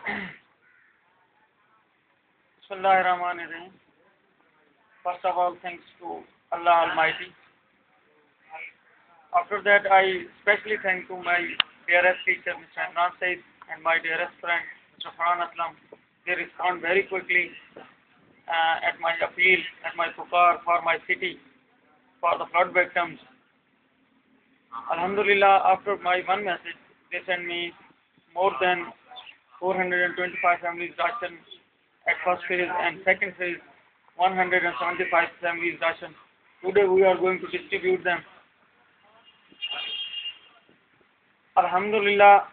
Bismillahirrahmanirrahim. First of all, thanks to Allah Almighty. After that, I especially thank to my dearest teacher, Mr. Imran Said, and my dearest friend, Mr. Farhan Aslam. They respond very quickly at my appeal, at my pukar for my city, for the flood victims. Alhamdulillah, after my one message, they sent me more than 425 families ration at first phase, and second phase 175 families ration. Today we are going to distribute them. Alhamdulillah,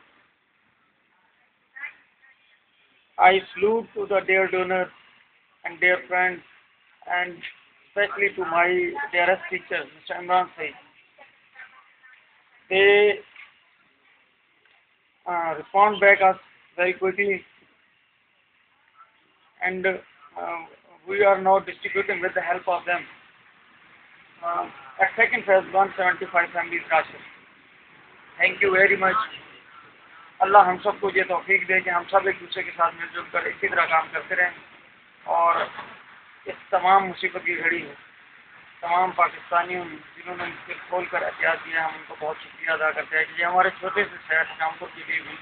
I salute to the dear donors and dear friends, and especially to my dearest teacher, Mr. Imran Said. They respond back us very quickly, and we are now distributing with the help of them. At second phase, 175 families ration. Thank you very much. अल्लाह हम सबको ये तौफीक दे कि हम सब एक दूसरे के साथ मिलजुल कर इसी तरह काम करते रहें, और इस तमाम मुसीबत की घड़ी में तमाम पाकिस्तानियों ने जिन्होंने दिल खोल कर एहतियात दिया, हम उनको बहुत शुक्रिया अदा करते हैं कि ये हमारे छोटे से शहर जामपुर के लिए भी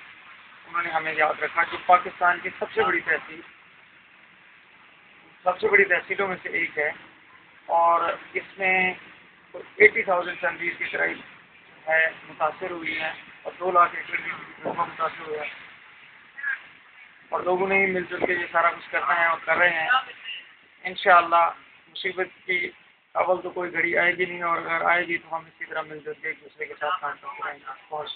उन्होंने हमें याद रखा, जो पाकिस्तान की सबसे बड़ी तहसीलों में से एक है, और इसमें 80,000 फैमिलीज की तरह है मुतासर हुई हैं, और 2 लाख एकड़ की मुतासर हुआ है, और लोगों ने ही मिलजुल के ये सारा कुछ करना है और कर रहे हैं। इंशाअल्लाह मुसीबत की अव्वल तो कोई घड़ी आएगी नहीं, और अगर आएगी तो हम इसी तरह मिलजुल के एक दूसरे के साथ काम करते रहेंगे। बहुत